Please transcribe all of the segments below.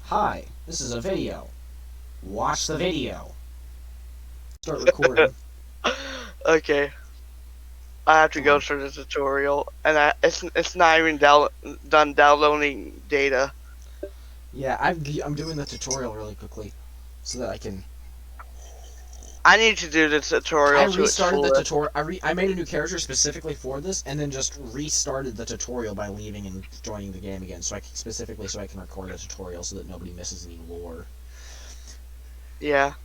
Hi, this is a video. Watch the video. Start recording. Okay, I have to Come go on. through the tutorial, and it's not even done downloading data. Yeah, I'm doing the tutorial really quickly so that I can. I need to do the I tutorial to its restarted the fullest. tutorial. I made a new character specifically for this, and then just restarted the tutorial by leaving and joining the game again. So specifically so I can record a tutorial so that nobody misses any lore. Yeah.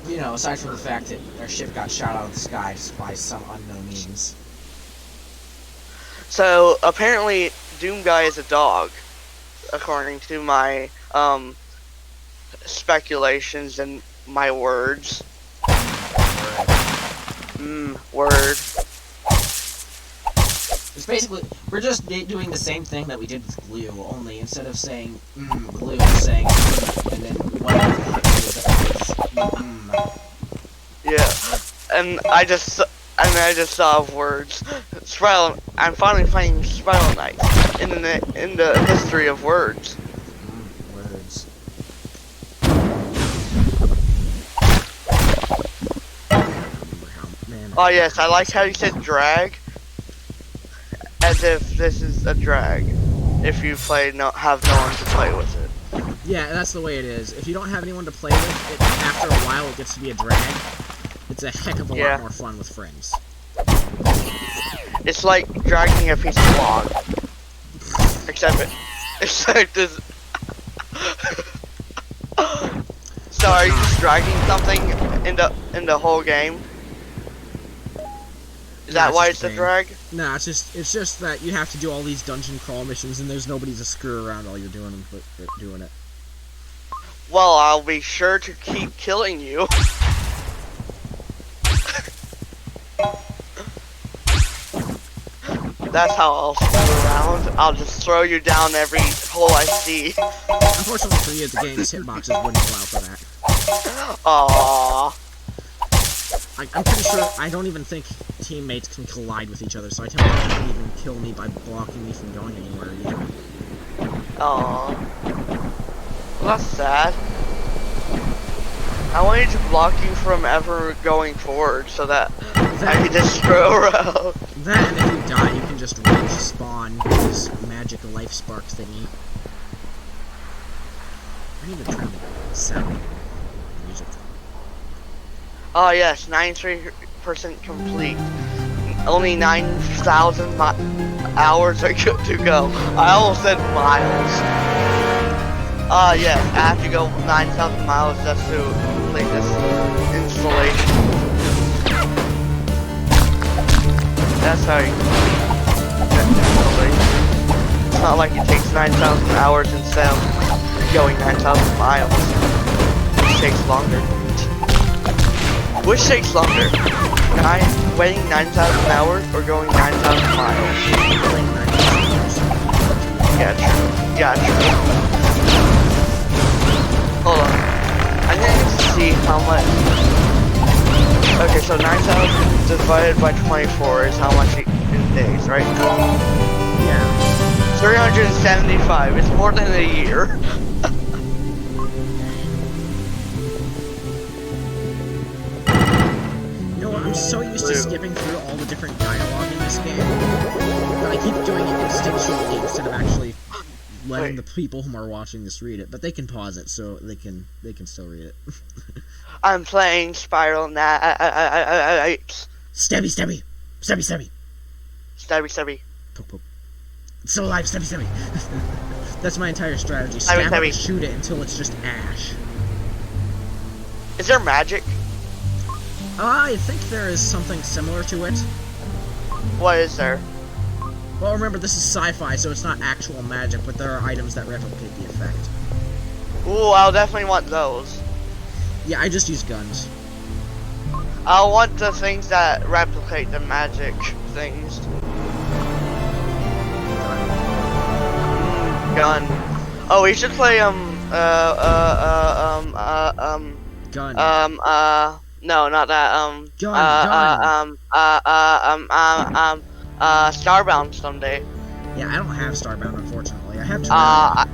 You know, aside from the fact that our ship got shot out of the sky by some unknown means. So apparently, Doom Guy is a dog, according to my speculations and my words. Word. It's basically, we're just doing the same thing that we did with glue, only instead of saying glue, we're saying and then whatever the heck it is. Yeah. And I just saw words. Spiral. I'm finally finding Spiral Knights in the history of words. Words. Oh yes, I like how you said drag, as if this is a drag. If you have no one to play with it. Yeah, that's the way it is. If you don't have anyone to play with, after a while it gets to be a drag. It's a heck of a lot more fun with friends. It's like dragging a piece of log. Except this. So are you just dragging something in the whole game? Is that why it's a drag? Nah, it's just that you have to do all these dungeon crawl missions and there's nobody to screw around while you're doing it. Well, I'll be sure to keep killing you. That's how I'll screw around. I'll just throw you down every hole I see. Unfortunately for you, the game's hitboxes wouldn't allow for that. Aww. I'm pretty sure I don't even think teammates can collide with each other, so I tell them they can't even kill me by blocking me from going anywhere either. Aww. Well, that's sad. I wanted to block you from ever going forward so that I could just throw around. That, and if you die, you can just rage spawn this magic life spark thingy. I need to turn the sound music. Oh yes, 93% complete. Only 9,000 hours are good to go. I almost said miles. Yes, I have to go 9,000 miles just to complete this installation. That's how you installation. It's not like it takes 9,000 hours instead of going 9,000 miles. It takes longer. Which takes longer? Waiting 9,000 hours or going 9,000 miles? Yeah, true. Yeah, true. Hold on. I need to see how much. Okay, so 9,000 divided by 24 is how much in days, right? Yeah. 375. It's more than a year. I'm so used to skipping through all the different dialogue in this game that I keep doing it instinctually instead of actually letting the people who are watching this read it. But they can pause it so they can still read it. I'm playing Spiral Knights. Stabby. Stabby. Poke. It's still alive, Stabby. That's my entire strategy. Stabby. Stab it and shoot it until it's just ash. Is there magic? I think there is something similar to it. What is there? Well, remember, this is sci-fi, so it's not actual magic, but there are items that replicate the effect. Ooh, I'll definitely want those. Yeah, I just use guns. I'll want the things that replicate the magic things. Gun. Oh, we should play, Gun. No, not that, Starbound someday. Yeah, I don't have Starbound, unfortunately. I have generic.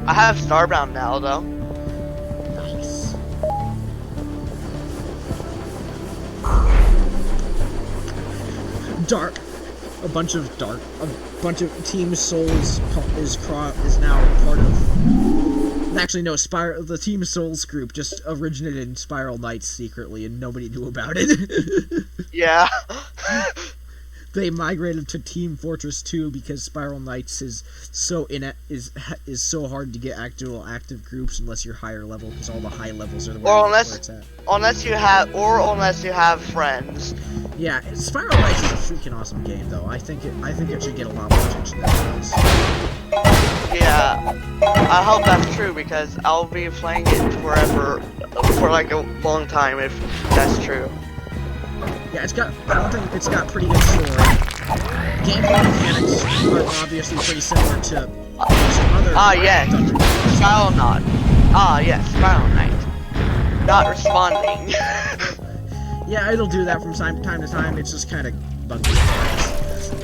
I have Starbound now though. Nice. Dark. A bunch of Team Souls is now part of. Actually, no. The Team Souls group just originated in Spiral Knights secretly, and nobody knew about it. Yeah. They migrated to Team Fortress 2 because Spiral Knights is so so hard to get active groups unless you're higher level, because all the high levels are where it's at. Unless you have friends. Yeah, Spiral Knights is a freaking awesome game, though. I think it should get a lot more attention than it does. Yeah, I hope that's true because I'll be playing it forever, for like a long time if that's true. Yeah, it's got pretty good story. Gameplay mechanics are obviously pretty similar to some other. Yes, Spiral Knot. Yes, Spiral Knight. Not responding. Yeah, it'll do that from time to time. It's just kind of buggy.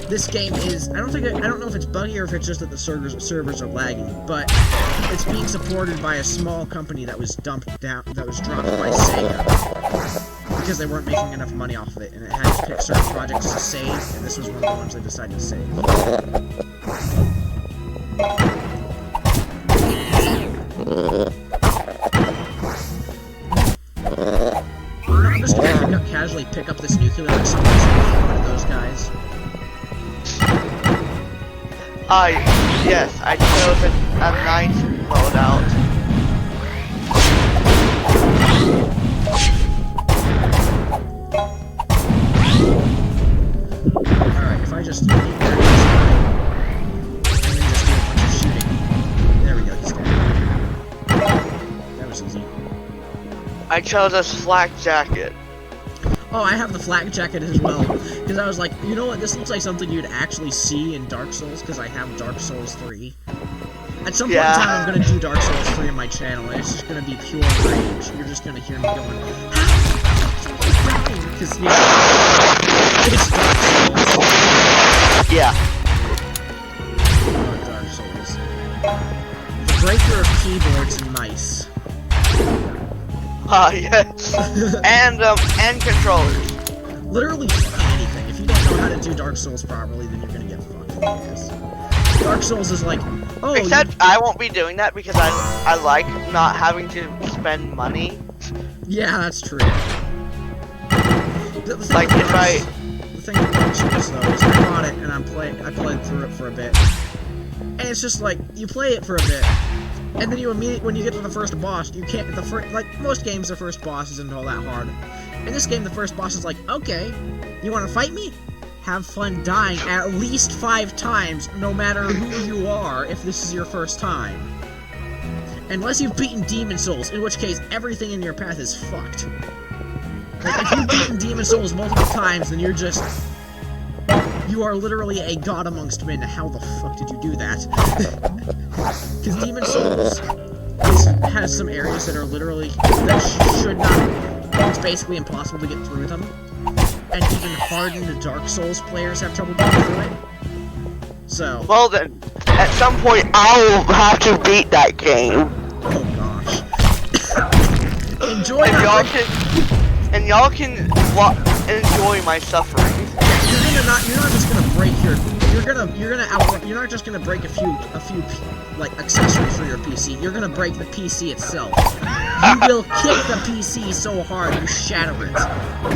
This game is I don't know if it's buggy or if it's just that the servers are lagging, but it's being supported by a small company that was dropped by Sega because they weren't making enough money off of it, and it had to pick certain projects to save, and this was one of the ones they decided to save. I'm just gonna casually pick up this nuclear like someone's one of those guys. Yes, I chose a nice loadout. Alright, if I just there and then just do a bunch of shooting. There we go, he's dead. That was easy. I chose a flak jacket. Oh, I have the flak jacket as well, because I was like, you know what, this looks like something you'd actually see in Dark Souls, because I have Dark Souls 3. At some point in time, I'm going to do Dark Souls 3 on my channel, and it's just going to be pure rage. You're just going to hear me going, because, you know, it's Dark Souls. Yeah. Oh, Dark Souls. The breaker of keyboards is nice. Yes. And controllers. Literally anything. If you don't know how to do Dark Souls properly, then you're gonna get fucked in the ass. Dark Souls is like, oh. Except I won't be doing that because I like not having to spend money. Yeah, that's true. The thing with Dark Souls though is I bought it and I played through it for a bit, and it's just like you play it for a bit. And then when you get to the first boss, you can't, like most games, the first boss isn't all that hard. In this game, the first boss is like, okay, you want to fight me? Have fun dying at least 5 times, no matter who you are, if this is your first time. Unless you've beaten Demon Souls, in which case, everything in your path is fucked. Like, if you've beaten Demon Souls multiple times, then you are literally a god amongst men. How the fuck did you do that? Because Demon Souls has some areas that are literally, should not, it's basically impossible to get through them. And even hardened Dark Souls players have trouble getting through it. So. Well then, at some point I'll have to beat that game. Oh gosh. Enjoy and y'all can enjoy my suffering. You're not just gonna break you're not just gonna break a few like accessories for your PC. You're gonna break the PC itself. You will kick the PC so hard you shatter it.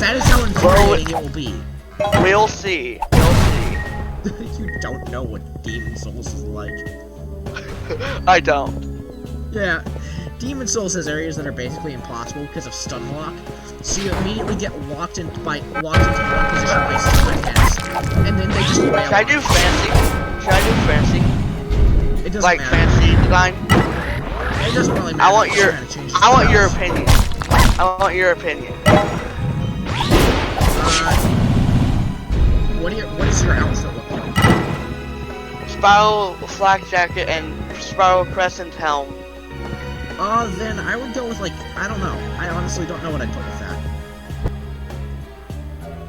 That is how infuriating it will be. We'll see. You don't know what Demon Souls is like. I don't. Yeah. Demon Souls has areas that are basically impossible because of stun lock, so you immediately get locked into one position by stun attacks, and then they just wail. Should I do fancy? It doesn't like matter. fancy design? It doesn't really matter. I want your opinion. I want your opinion. What does your outfit look like? Spiral flak jacket and spiral crescent helm. Then I would go with, like, I don't know. I honestly don't know what I'd put with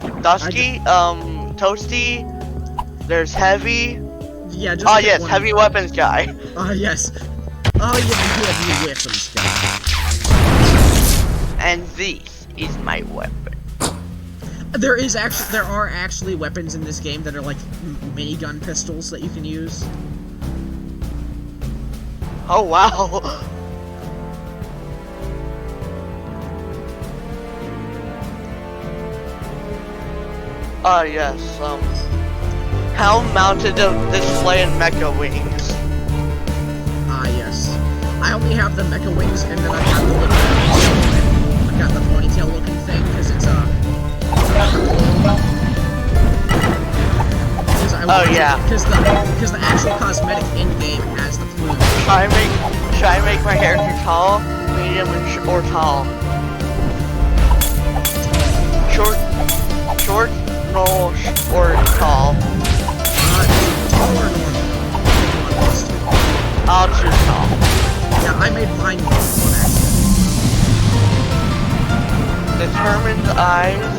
that. Dusky, toasty, there's heavy. Yeah, just Oh pick yes, one. heavy weapons guy. Yes. Oh, yeah, you have new weapons, guy. And this is my weapon. There are actually weapons in this game that are like minigun pistols that you can use. Oh wow. Ah yes, helm mounted display and mecha wings. Ah, yes. I only have the mecha wings, and then I have the little... I've got the ponytail looking thing, because it's, Because the actual cosmetic in-game has the plume. Should I make my character tall, medium, or tall? Short, normal, or tall? Tall or normal? I'll choose tall. Yeah, I made mine normal, actually. Determined eyes,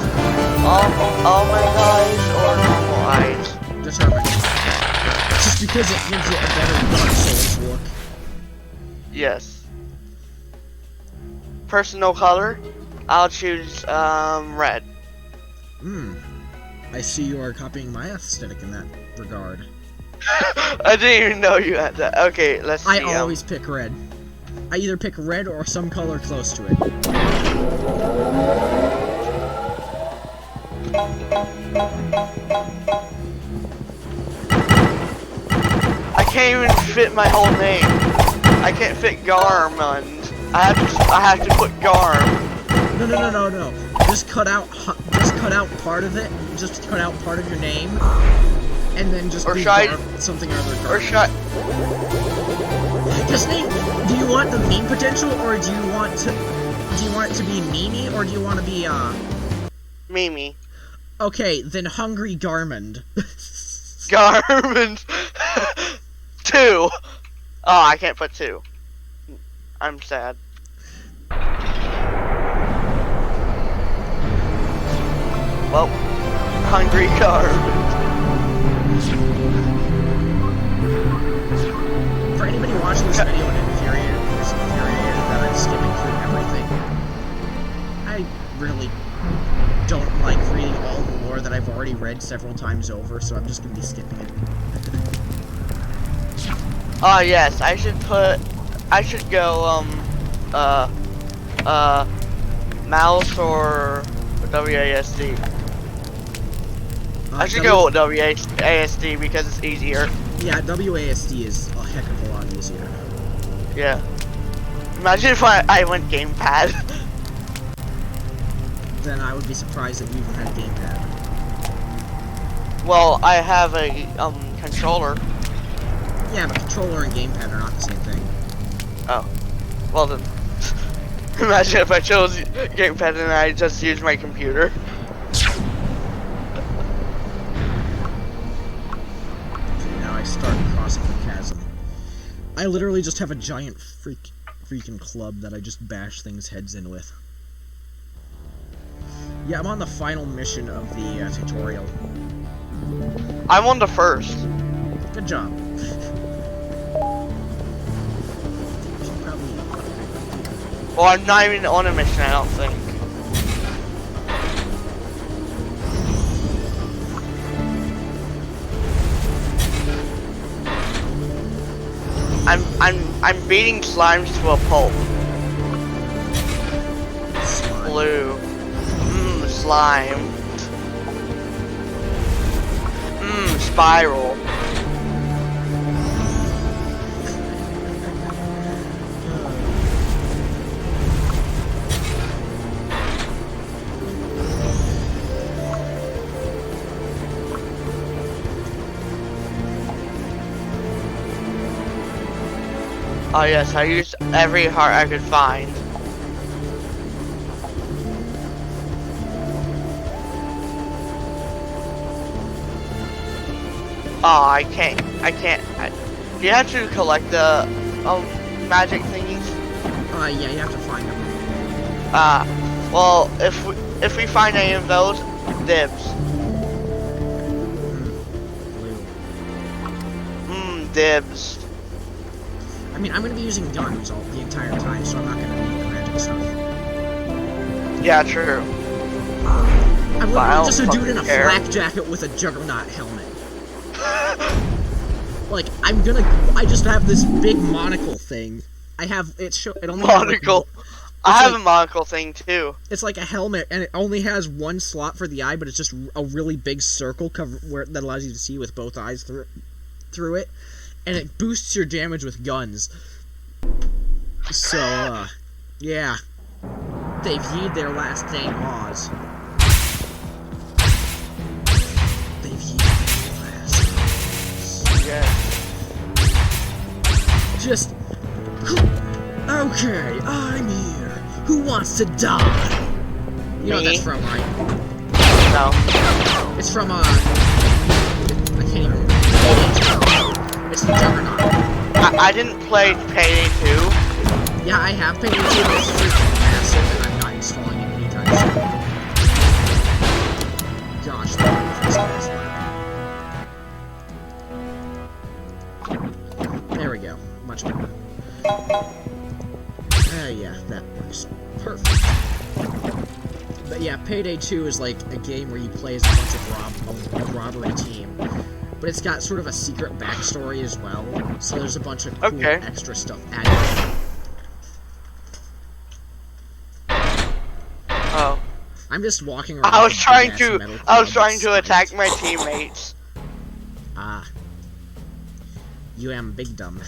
almond eyes, or normal eyes? Determined. Just because it gives you a better Dark Souls look. Yes. Personal color? I'll choose, red. I see you are copying my aesthetic in that regard. I didn't even know you had that. Okay, let's see. I always pick red. I either pick red or some color close to it. I can't even fit my whole name. I can't fit Garmund. I have to put Garm. No. Just cut out part of it. Just cut out part of your name, and then just be something other. Or should I? Just name. Do you want the meme potential, or do you want it to be Mimi, or do you want to be Mimi. Okay, then Hungry Garmund. Garmund. 2. Oh, I can't put 2. I'm sad. Well, Hungry Garmund. For anybody watching this video and infuriated that I'm skipping through everything, I really don't like reading all the lore that I've already read several times over, so I'm just gonna be skipping it. Oh yes, I should go, mouse or WASD. I should go with WASD because it's easier. Yeah, WASD is a heck of a lot easier. Yeah. Imagine if I went gamepad. Then I would be surprised that you even had a gamepad. Well, I have a controller. Yeah, but controller and gamepad are not the same thing. Oh. Well then. Imagine if I chose gamepad and I just used my computer. Now I start crossing the chasm. I literally just have a giant freaking club that I just bash things' heads in with. Yeah, I'm on the final mission of the tutorial. I'm on the first. Good job. Well, I'm not even on a mission, I don't think. I'm beating slimes to a pulp. Blue. Slime. Spiral. Oh yes, I used every heart I could find. Oh, I can't. Do you have to collect the magic thingies? Yeah, you have to find them. Well, if we find any of those, dibs. dibs. I mean, I'm gonna be using guns all the entire time, so I'm not gonna need the magic stuff. Yeah, true. I'm But I literally don't just a dude in a fucking care. flak jacket with a juggernaut helmet. Like, I just have this big monocle thing. It only has, like, Monocle. I have a monocle thing too. it's like a helmet, and it only has one slot for the eye, but it's just a really big circle that allows you to see with both eyes through it, and it boosts your damage with guns. So, yeah. They've heed their last dang laws. They've heed their last laws. Yes. Just... Okay, I'm here. Who wants to die? You know what that's from, right? No. It's from, I can't even... It's the Juggernaut. I didn't play Payday 2. Yeah, I have Payday 2, but it's freaking massive, and I'm not installing it anytime soon. Gosh, that is there we go. Much better. Yeah, that works. Perfect. But yeah, Payday 2 is like a game where you play as a bunch of a robbery team. But it's got sort of a secret backstory as well. So there's a bunch of cool extra stuff added. Oh. I'm just walking around. I was trying to attack my teammates. Ah. You am big dumb.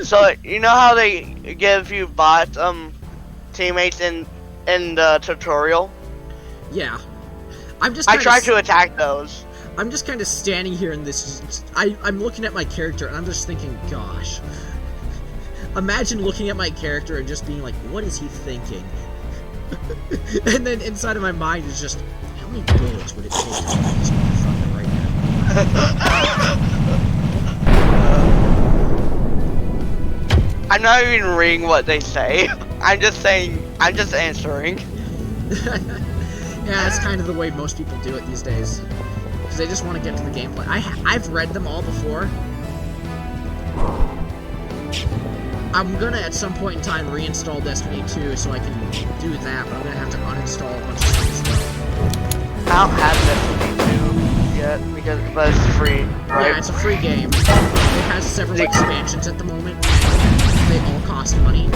So you know how they give you bot teammates in the tutorial? Yeah. I tried to attack those. I'm just kind of standing here in this. I'm looking at my character and I'm just thinking, gosh. Imagine looking at my character and just being like, what is he thinking? And then inside of my mind is just, how many bullets would it take to kill this motherfucker right now? I'm not even reading what they say. I'm just answering. Yeah, it's kind of the way most people do it these days. Because they just want to get to the gameplay. I've read them all before. I'm gonna, at some point in time, reinstall Destiny 2 so I can do that, but I'm gonna have to uninstall a bunch of stuff as well. I don't have Destiny 2 yet, but it's free, right? Yeah, it's a free game. It has several expansions at the moment. They all cost money.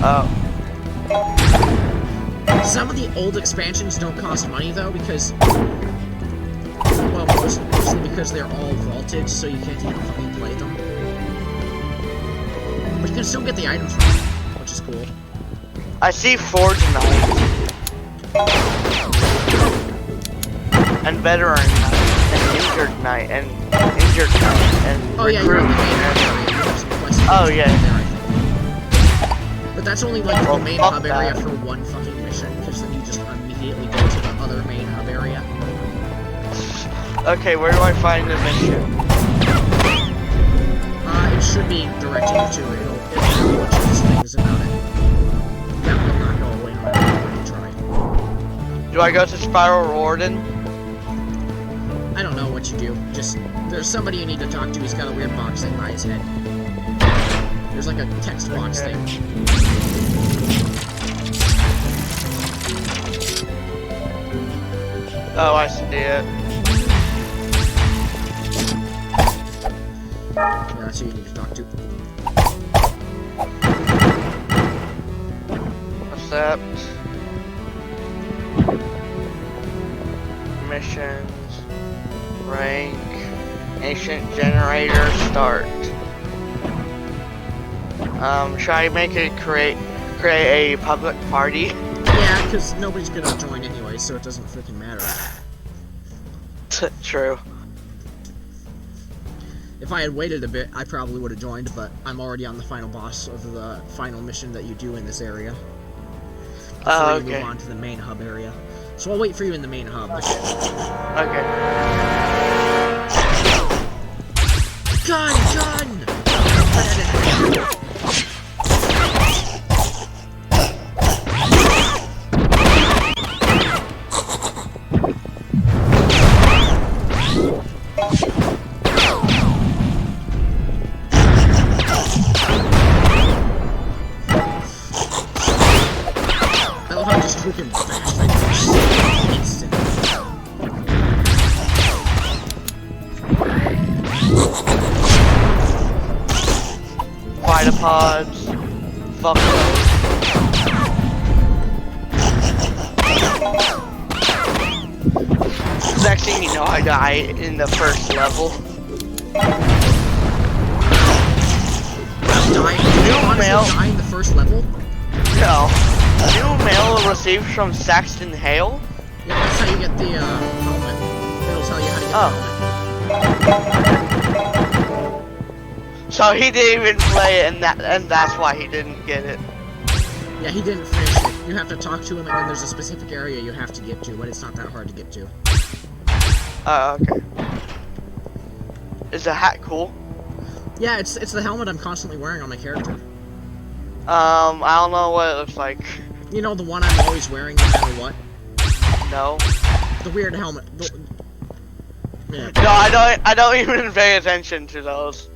Oh. Some of the old expansions don't cost money, though, because... Well, mostly because they're all vaulted, so you can't even fucking play them. But you can still get the items from them, which is cool. I see Forge Knight. And Veteran Knight. And Injured Knight. And Injured Knight. And Oh yeah, you're on the main hub area. You have some quests Oh, yeah. there, I think. But that's only like the main hub area for one fucking mission, because then you just immediately go to the other main hub area. Okay, where do I find the mission? It should be directing you to it. It'll have a bunch of things about it. That will not go away no matter how you try. Do I go to Spiral Warden? I don't know what you do. Just, there's somebody you need to talk to. He's got a weird box thing by his head. There's like a text box thing. Oh, I see it. Yeah, that's who you need to talk to. Accept. Missions. Rank. Ancient generator start. Should I make it create a public party? Yeah, because nobody's gonna join anyway, so it doesn't freaking matter. True. If I had waited a bit, I probably would have joined, but I'm already on the final boss of the final mission that you do in this area. Before you move on to the main hub area. So I'll wait for you in the main hub. Okay. Gun! Gun! freaking bash right there. Instant. Vitapods. Fuck those. Next thing you know, I die in the first level. New mail. Die in the first level? No. New mail received from Saxton Hale. Yeah, that's how you get the helmet. It'll tell you how to get the helmet. So he didn't even play it, and that's why he didn't get it. Yeah, he didn't finish it. You have to talk to him, and then there's a specific area you have to get to, but it's not that hard to get to. Okay. Is the hat cool? Yeah, it's the helmet I'm constantly wearing on my character. I don't know what it looks like. You know, the one I'm always wearing no matter what? No. The weird helmet. Yeah. No, I don't even pay attention to those.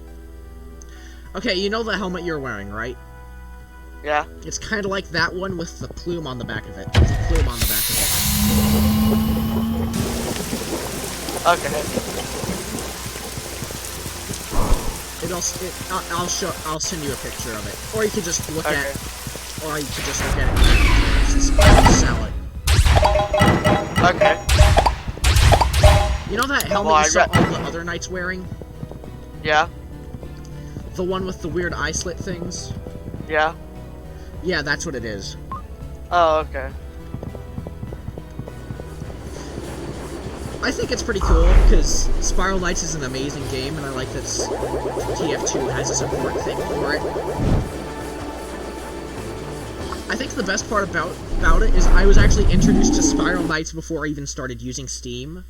Okay, you know the helmet you're wearing, right? Yeah. It's kind of like that one with the plume on the back of it. With the plume on the back of it. Okay. I'll send you a picture of it, or you could just look Okay. at, or you could just look at it and sell it. Okay. You know that helmet Well, you saw all the other knights wearing? Yeah. The one with the weird eye slit things? Yeah. Yeah, that's what it is. Oh, okay. I think it's pretty cool, because Spiral Knights is an amazing game, and I like that TF2 has a support thing for it. I think the best part about it is I was actually introduced to Spiral Knights before I even started using Steam,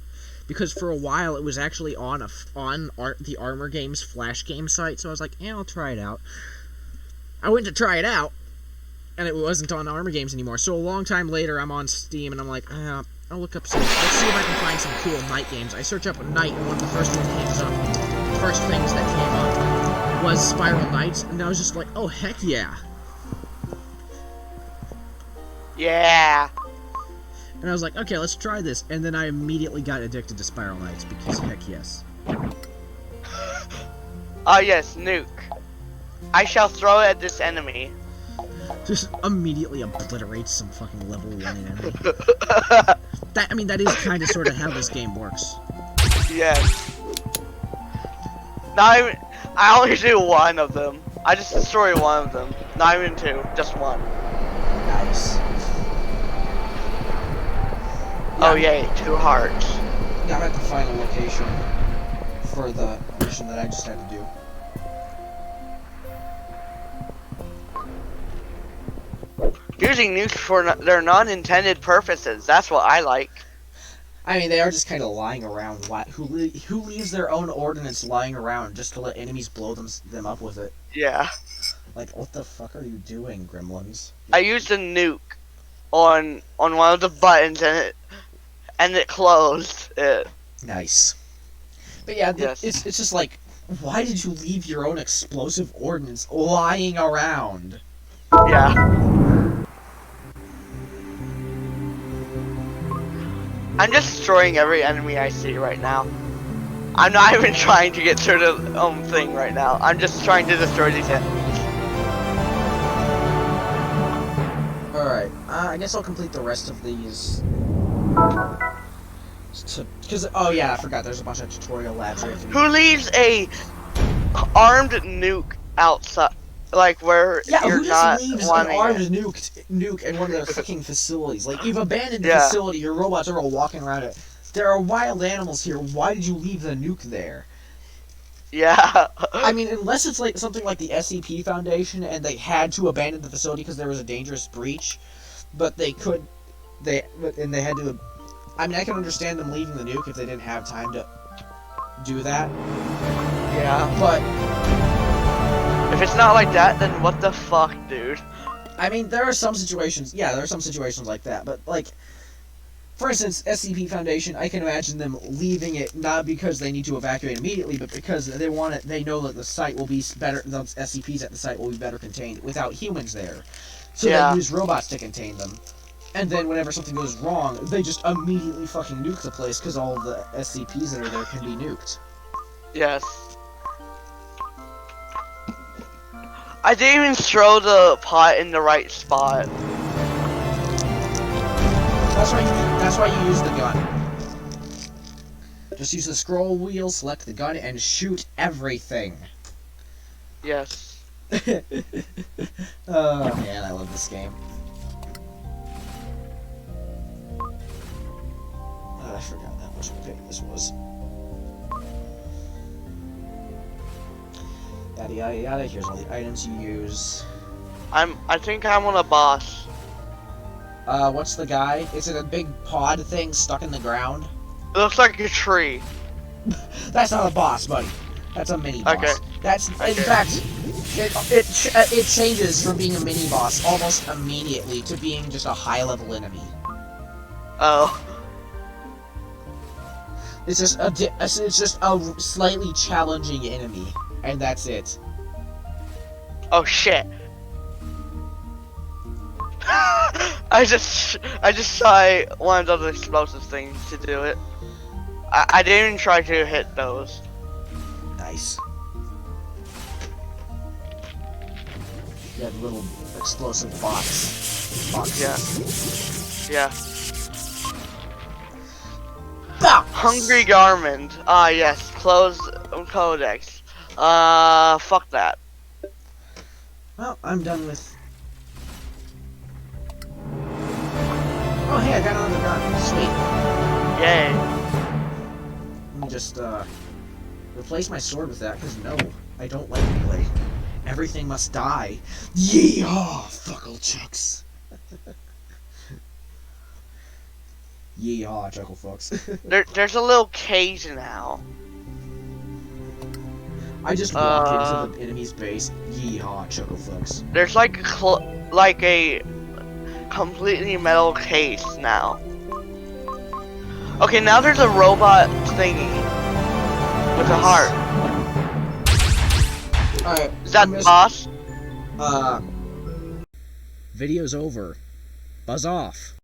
because for a while it was actually on the Armor Games Flash game site, so I was like, yeah, I'll try it out. I went to try it out, and it wasn't on Armor Games anymore, so a long time later I'm on Steam, and I'm like, I'll look up some. Let's see if I can find some cool Knight games. I search up Knight, and one of the first things that came up was Spiral Knights, and I was just like, oh heck yeah! Yeah. And I was like, okay, let's try this. And then I immediately got addicted to Spiral Knights because heck yes. Ah, yes, nuke. I shall throw it at this enemy. Just immediately obliterates some fucking level 1 enemy. That is kind of sort of how this game works. Yes. Not even, I only do one of them. I just destroy one of them. Not even two, just one. Nice. Oh yay, 2 hearts. Yeah, I'm at the final location for the mission that I just had to do. Using nukes for their non-intended purposes. That's what I like. I mean, they are just kind of lying around. Who leaves their own ordnance lying around just to let enemies blow them up with it? Yeah. Like, what the fuck are you doing, gremlins? I used a nuke on one of the buttons and it closed it. Nice. But yeah, Yes. it's just like, why did you leave your own explosive ordnance lying around? Yeah. I'm just destroying every enemy I see right now. I'm not even trying to get through the thing right now. I'm just trying to destroy these enemies. Alright, I guess I'll complete the rest of these. Because, oh yeah, I forgot, there's a bunch of tutorial labs here. Who leaves a armed nuke outside? Like where Yeah, you're who not just leaves an wanting armed it? nuke in one of their fucking facilities? Like, you've abandoned the Yeah. facility, your robots are all walking around it. There are wild animals here, why did you leave the nuke there? Yeah. I mean, unless it's like something like the SCP Foundation and they had to abandon the facility because there was a dangerous breach, but they had to. I mean, I can understand them leaving the nuke if they didn't have time to do that. Yeah. But If it's not like that, then what the fuck, dude? I mean, there are some situations. Yeah, there are some situations like that. But like, for instance, SCP Foundation, I can imagine them leaving it not because they need to evacuate immediately, but because they want it. They know that the site will be better. The SCPs at the site will be better contained without humans there. So Yeah. they use robots to contain them. And then whenever something goes wrong, they just immediately fucking nuke the place because all the SCPs that are there can be nuked. Yes. I didn't even throw the pot in the right spot. That's why you use the gun. Just use the scroll wheel, select the gun, and shoot everything. Yes. Oh man, I love this game. I forgot how much of a pain this was. Yada yada yada. Here's all the items you use. I think I'm on a boss. What's the guy? Is it a big pod thing stuck in the ground? It looks like a tree. That's not a boss, buddy. That's a mini boss. Okay. That's in Okay. fact, it changes from being a mini boss almost immediately to being just a high level enemy. Oh. It's just a slightly challenging enemy, and that's it. Oh shit. I just saw one of those explosive things to do it. I didn't even try to hit those. Nice. That little explosive box. Yeah. Box! Hungry Garment. Ah yes. Close codex. Fuck that. Well, I'm done with. Oh hey, I got another gun. Sweet. Yay. Let me just replace my sword with that, because no, I don't like melee. Everything must die. Yeehaw, fuckle chucks. Yeehaw, chuckle fucks. There's a little cage now. I just walk into the enemy's base. Yeehaw, chuckle fucks. There's like a completely metal case now. Okay, now there's a robot thingy with a heart. Alright. Is that the boss? Video's over. Buzz off.